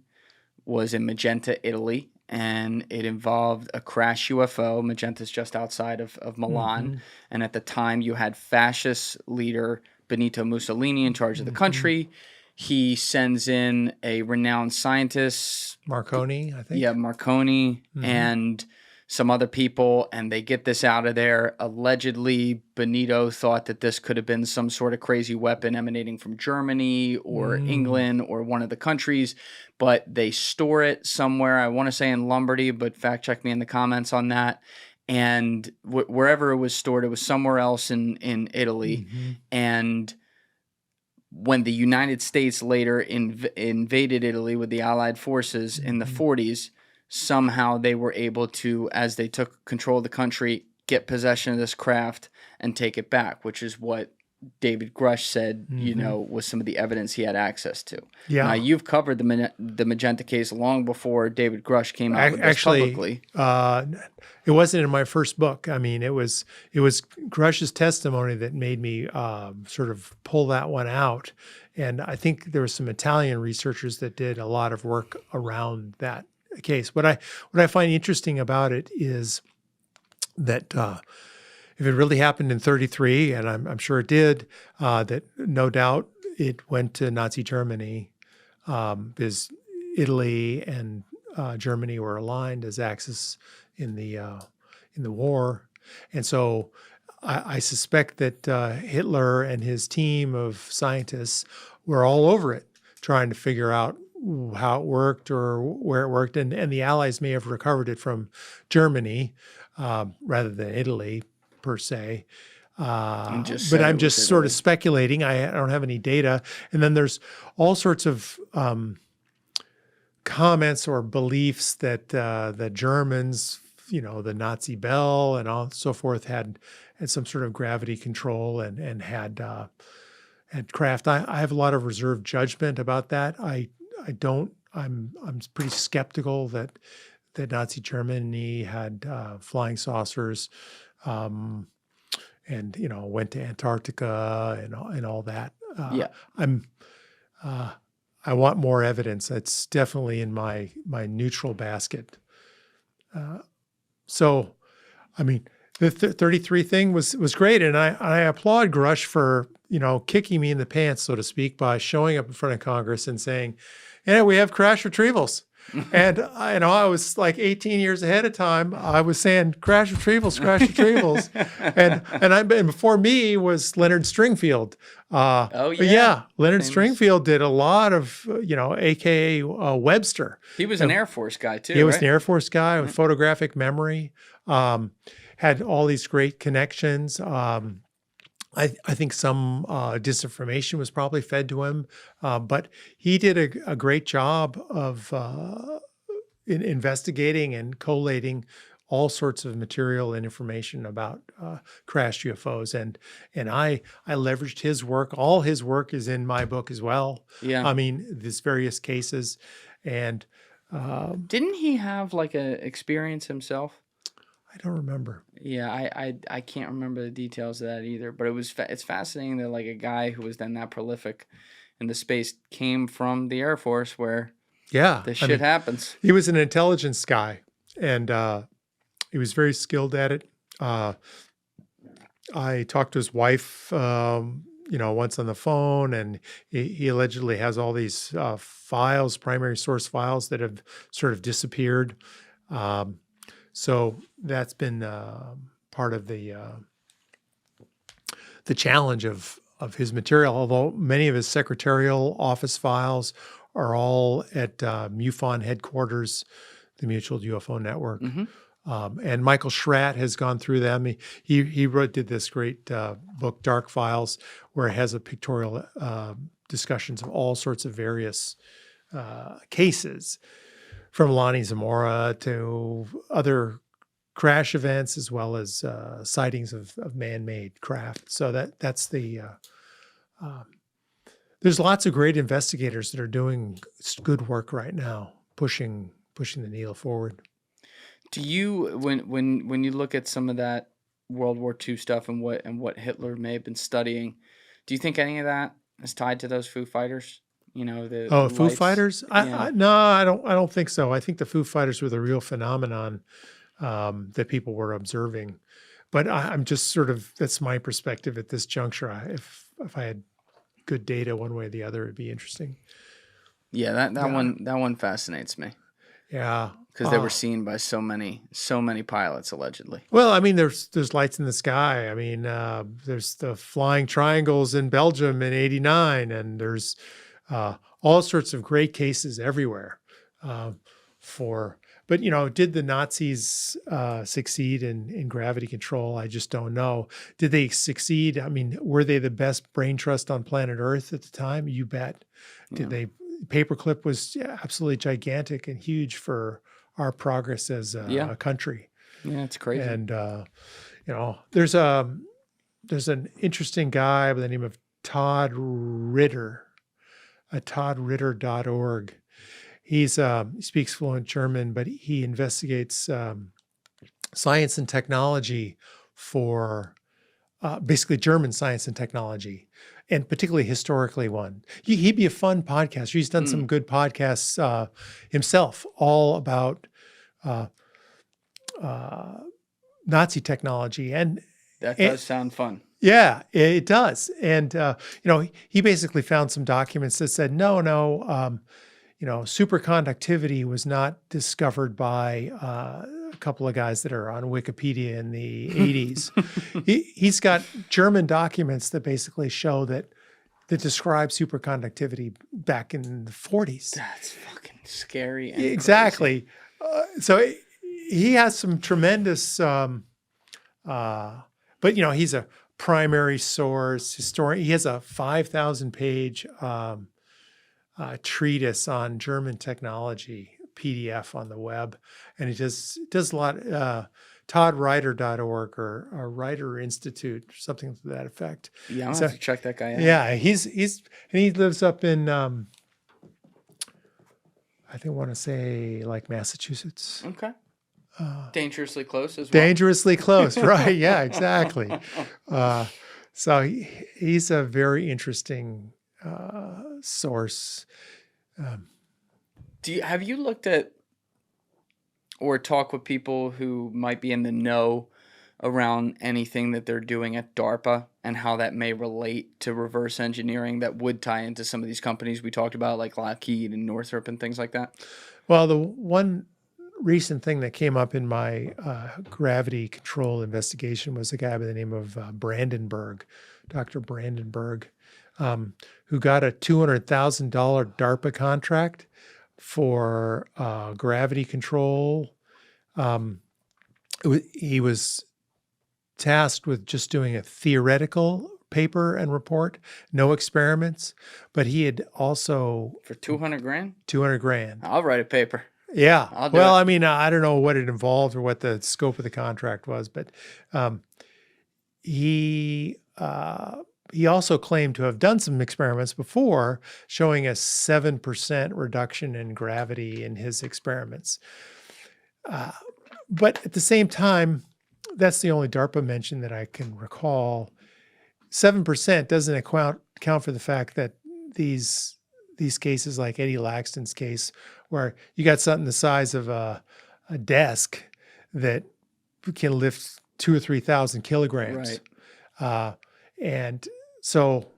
was in Magenta, Italy, and it involved a crash UFO. Magenta's just outside of Milan. Mm-hmm. And at the time, you had fascist leader Benito Mussolini in charge of the country. He sends in a renowned scientist. Marconi, I think. Yeah, Marconi, and some other people, and they get this out of there. Allegedly, Benito thought that this could have been some sort of crazy weapon emanating from Germany or England or one of the countries, but they store it somewhere. I want to say in Lombardy, but fact check me in the comments on that. And wherever it was stored, it was somewhere else in Italy. And when the United States later invaded Italy with the Allied forces in the 40s, somehow they were able to, as they took control of the country, get possession of this craft and take it back, which is what David Grusch said, was some of the evidence he had access to. Yeah. Now, you've covered the Magenta case long before David Grusch came out with this publicly. It wasn't in my first book. I mean, it was Grusch's testimony that made me sort of pull that one out. And I think there were some Italian researchers that did a lot of work around that case. What I find interesting about it is that if it really happened in 1933, and I'm sure it did, that no doubt it went to Nazi Germany, because Italy and Germany were aligned as axis in the war, and so I suspect that Hitler and his team of scientists were all over it, trying to figure out how it worked or where it worked, and the Allies may have recovered it from Germany rather than Italy per se. But I'm just sort of speculating. I don't have any data. And then there's all sorts of comments or beliefs that the Germans, the Nazi Bell and all so forth, had some sort of gravity control and had craft. I have a lot of reserved judgment about that. I'm pretty skeptical that Nazi Germany had flying saucers, and went to Antarctica and all that. I want more evidence. It's definitely in my neutral basket. So, I mean, the 33 thing was great, and I applaud Grusch for kicking me in the pants, so to speak, by showing up in front of Congress and saying, "Yeah, we have crash retrievals." And I was like 18 years ahead of time. I was saying crash retrievals, and before me was Leonard Stringfield. Leonard Stringfield did a lot of AKA Webster. He was an Air Force guy too. He was an Air Force guy with photographic memory. Had all these great connections. I think some disinformation was probably fed to him, but he did a great job of in investigating and collating all sorts of material and information about crashed UFOs, and I leveraged his work. All his work is in my book as well. Yeah, I mean, these various cases, and didn't he have like a experience himself? I don't remember. Yeah, I can't remember the details of that either. But it's fascinating that like a guy who was then that prolific in the space came from the Air Force, where this shit happens. He was an intelligence guy, and he was very skilled at it. I talked to his wife, once on the phone, and he allegedly has all these files, primary source files, that have sort of disappeared. So that's been part of the challenge of his material, although many of his secretarial office files are all at MUFON headquarters, the Mutual UFO Network. And Michael Schratt has gone through them. He did this great book, Dark Files, where it has a pictorial discussions of all sorts of various cases, from Lonnie Zamora to other crash events, as well as sightings of man-made craft. So that's the there's lots of great investigators that are doing good work right now, pushing the needle forward. Do you, when you look at some of that World War II stuff and what Hitler may have been studying, do you think any of that is tied to those Foo Fighters? The Foo lights? Fighters? Yeah. No, I don't think so. I think the Foo Fighters were the real phenomenon that people were observing. But I'm just sort of, that's my perspective at this juncture. If I had good data one way or the other, it'd be interesting. Yeah, that one fascinates me. Yeah, because they were seen by so many pilots allegedly. Well, I mean, there's lights in the sky. I mean, there's the flying triangles in Belgium in '89, and there's all sorts of great cases everywhere. But did the Nazis succeed in gravity control? I just don't know. Did they succeed? I mean, were they the best brain trust on planet Earth at the time? You bet. Did they? Paperclip was absolutely gigantic and huge for our progress as a country. Yeah, it's crazy. And there's an interesting guy by the name of Todd Ritter, at toddritter.org. He speaks fluent German, but he investigates science and technology for basically German science and technology, and particularly historically one. He'd be a fun podcaster. He's done some good podcasts himself, all about Nazi technology. And that does sound fun. Yeah, it does. And, he basically found some documents that said, no, superconductivity was not discovered by a couple of guys that are on Wikipedia in the 80s. He's got German documents that basically show that describe superconductivity back in the 40s. That's fucking scary. And exactly. So he has some tremendous, but he's a primary source historian. He has a 5,000-page treatise on German technology, PDF on the web, and he does a lot. toddritter.org or Writer Institute, something to that effect. Yeah, I'll have to check that guy out. Yeah, he lives up in I want to say like Massachusetts. Okay. Dangerously close as well. Dangerously close, right? Yeah, exactly. So he's a very interesting source. Have you looked at or talk with people who might be in the know around anything that they're doing at DARPA and how that may relate to reverse engineering that would tie into some of these companies we talked about, like Lockheed and Northrop and things like that? Well, the one recent thing that came up in my gravity control investigation was a guy by the name of Brandenburg, Dr. Brandenburg, who got a $200,000 DARPA contract for gravity control. He was tasked with just doing a theoretical paper and report, no experiments, but he had also for $200,000. $200,000. I'll write a paper. Yeah. I'll do well, it. I mean, I don't know what it involved or what the scope of the contract was, but he also claimed to have done some experiments before showing a 7% reduction in gravity in his experiments. But at the same time, that's the only DARPA mention that I can recall. 7% doesn't account for the fact that these cases, like Eddie Laxton's case, where you got something the size of a desk that can lift 2,000 or 3,000 kilograms. Right. And so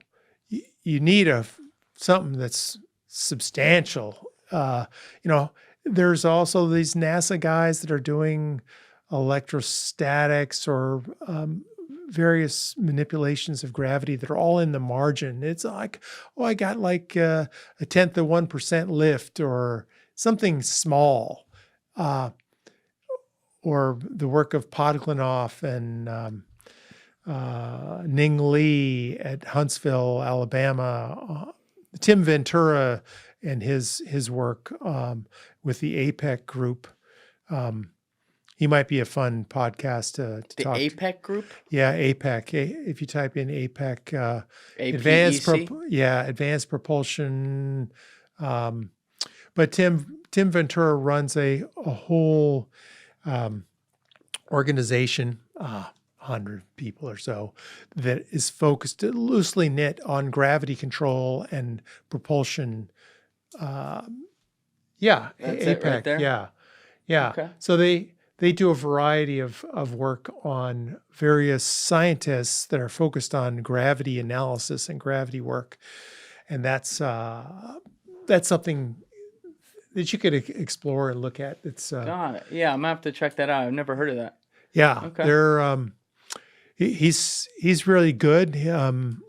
you need something that's substantial. There's also these NASA guys that are doing electrostatics or various manipulations of gravity that are all in the margin. It's like, I got like a 1/10 of 1% lift or something small. Or the work of Podglanoff and Ning Lee at Huntsville, Alabama, Tim Ventura and his work with the APEC group. He might be a fun podcast to talk. The APEC group? Yeah, APEC. If you type in APEC, APEC? Advanced Propulsion. But Tim Ventura runs a whole organization, 100 people or so, that is focused, loosely knit on gravity control and propulsion. That's APEC. it right there? Yeah. Okay. So they do a variety of work on various scientists that are focused on gravity analysis and gravity work. And that's something that you could explore and look at. It's got it. Yeah, I'm gonna have to check that out. I've never heard of that. Yeah. Okay. They're he's really good.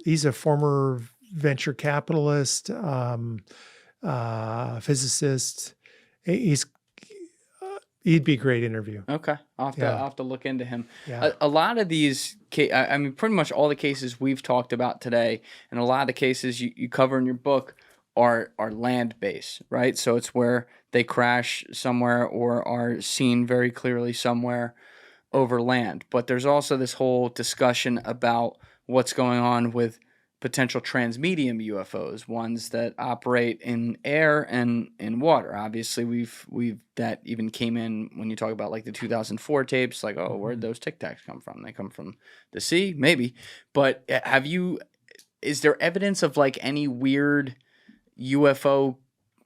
He's a former venture capitalist, physicist. He'd be a great interview. Okay. I'll have to look into him. Yeah. A lot of these, I mean, pretty much all the cases we've talked about today, and a lot of the cases you cover in your book are land-based, right? So it's where they crash somewhere or are seen very clearly somewhere over land. But there's also this whole discussion about what's going on with potential transmedium UFOs, ones that operate in air and in water. Obviously, we've that even came in when you talk about like the 2004 tapes, like, oh, where'd those Tic Tacs come from? They come from the sea, maybe. But is there evidence of like any weird UFO,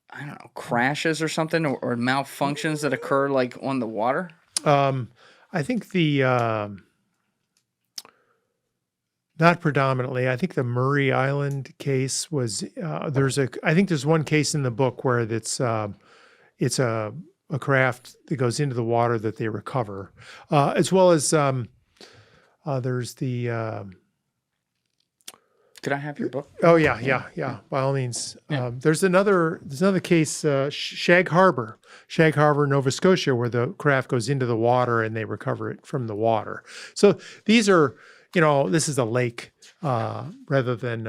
I don't know, crashes or something, or malfunctions that occur like on the water? I think not predominantly. I think the Murray Island case was I think there's one case in the book where it's a craft that goes into the water that they recover, as well as there's the. Could I have your book? Oh yeah. By all means. Yeah. There's another case, Shag Harbor, Nova Scotia, where the craft goes into the water and they recover it from the water. So these are, this is a lake rather than,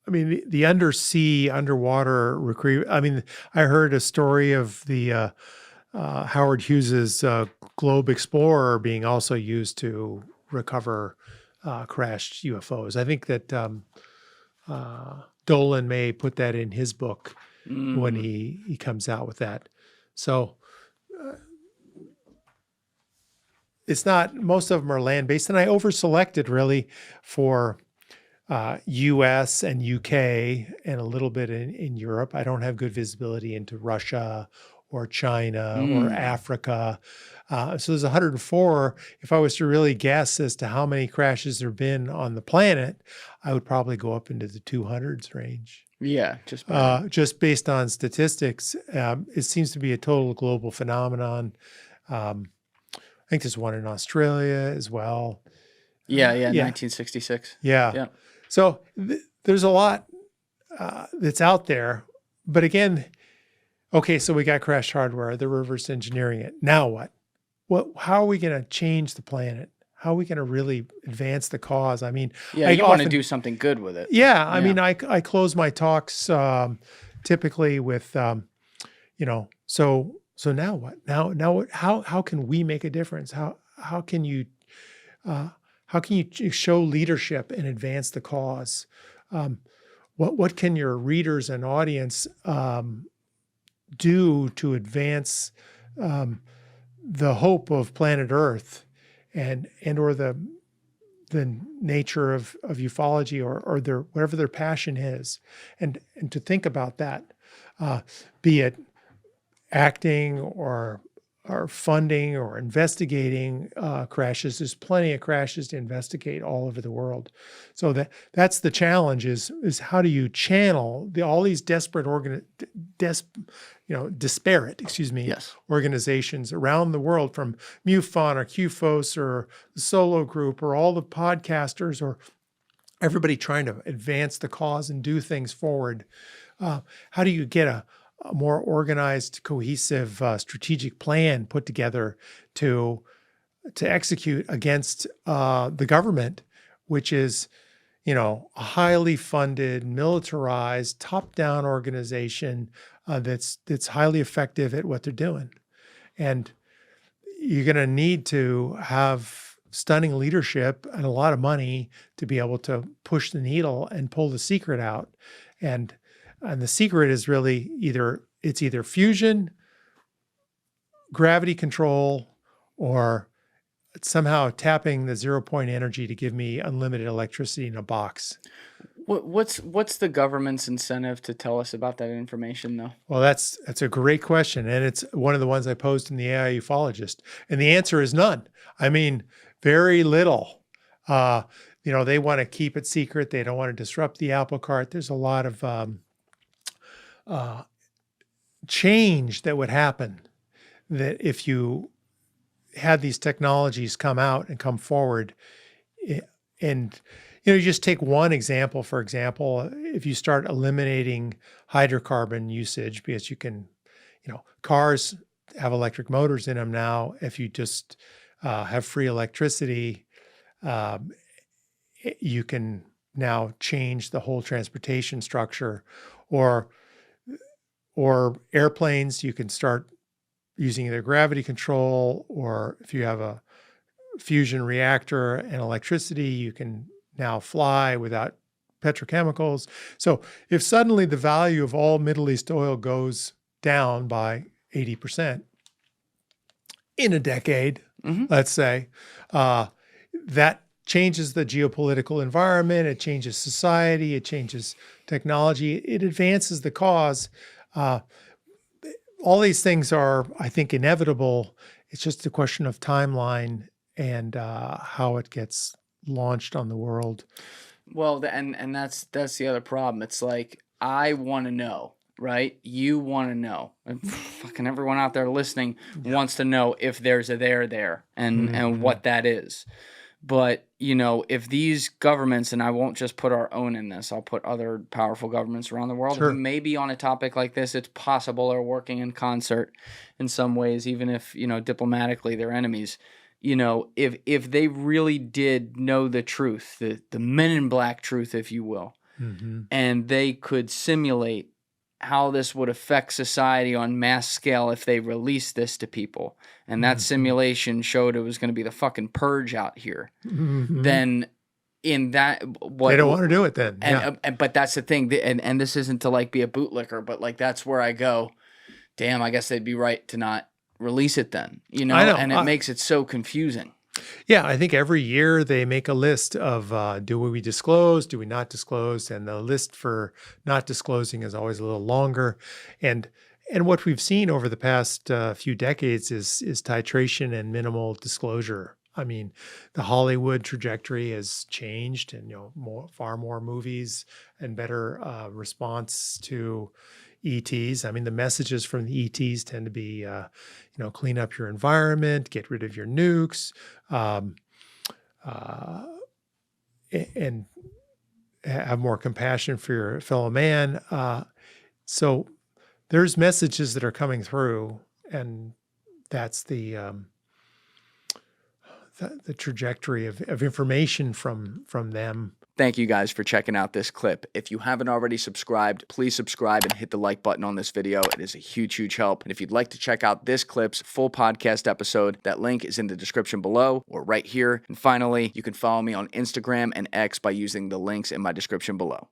the underwater retrieve. I mean, I heard a story of the Howard Hughes's Globe Explorer being also used to recover crashed UFOs. I think that Dolan may put that in his book when he comes out with that. So it's not, most of them are land-based, and I over-selected really for US and UK and a little bit in Europe. I don't have good visibility into Russia or China or Africa. So there's 104. If I was to really guess as to how many crashes there have been on the planet, I would probably go up into the 200s range. Yeah, just based on statistics. It seems to be a total global phenomenon. I think there's one in Australia as well. Yeah, 1966. Yeah. So there's a lot that's out there. But again, okay, so we got crashed hardware. They're reverse engineering it. Now what? How are we going to change the planet? How are we going to really advance the cause? I mean, you want to do something good with it. Yeah, I mean, I close my talks typically with, so now what? Now what? How can we make a difference? How can you show leadership and advance the cause? What can your readers and audience do to advance the hope of planet Earth and or the nature of ufology or their whatever their passion is, and to think about that, be it acting or funding or investigating crashes. There's plenty of crashes to investigate all over the world. So that's the challenge is how do you channel all these disparate organizations around the world, from MUFON or QFOS or the Solo Group or all the podcasters or everybody trying to advance the cause and do things forward. How do you get a more organized, cohesive, strategic plan put together to execute against the government, which is, a highly funded, militarized, top-down organization that's highly effective at what they're doing. And you're going to need to have stunning leadership and a lot of money to be able to push the needle and pull the secret out. And the secret is really either fusion, gravity control, or somehow tapping the 0-point energy to give me unlimited electricity in a box. What's the government's incentive to tell us about that information, though? Well, that's a great question, and it's one of the ones I posed in the AI ufologist, and the answer is none. I mean, very little. They want to keep it secret. They don't want to disrupt the apple cart. There's a lot of change that would happen that if you had these technologies come out and come forward. And you just take one example. For example, if you start eliminating hydrocarbon usage, because you can, cars have electric motors in them now. If you just have free electricity, you can now change the whole transportation structure. Or airplanes, you can start using either gravity control, or if you have a fusion reactor and electricity, you can now fly without petrochemicals. So if suddenly the value of all Middle East oil goes down by 80% in a decade, let's say, that changes the geopolitical environment, it changes society, it changes technology, it advances the cause. All these things are, I think, inevitable. It's just a question of timeline and how it gets launched on the world. Well, and that's the other problem. It's like, I want to know, right? You want to know. And fucking everyone out there listening wants to know if there's a there and what that is. But, if these governments, and I won't just put our own in this, I'll put other powerful governments around the world who maybe on a topic like this, it's possible are working in concert in some ways, even if, diplomatically they're enemies. If they really did know the truth, the Men in Black truth, if you will, and they could simulate how this would affect society on mass scale if they released this to people, and that simulation showed it was going to be the fucking purge out here, then in that... they don't want to do it then. But that's the thing, and this isn't to be a bootlicker, but that's where I go, damn, I guess they'd be right to not release it then, I know. And it makes it so confusing. Yeah, I think every year they make a list of do we disclose, do we not disclose, and the list for not disclosing is always a little longer. And what we've seen over the past few decades is titration and minimal disclosure. I mean, the Hollywood trajectory has changed, and far more movies and better response to ETs. I mean, the messages from the ETs tend to be, clean up your environment, get rid of your nukes, and have more compassion for your fellow man. So there's messages that are coming through, and that's the trajectory of information from them. Thank you guys for checking out this clip. If you haven't already subscribed, please subscribe and hit the like button on this video. It is a huge, huge help. And if you'd like to check out this clip's full podcast episode, that link is in the description below or right here. And finally, you can follow me on Instagram and X by using the links in my description below.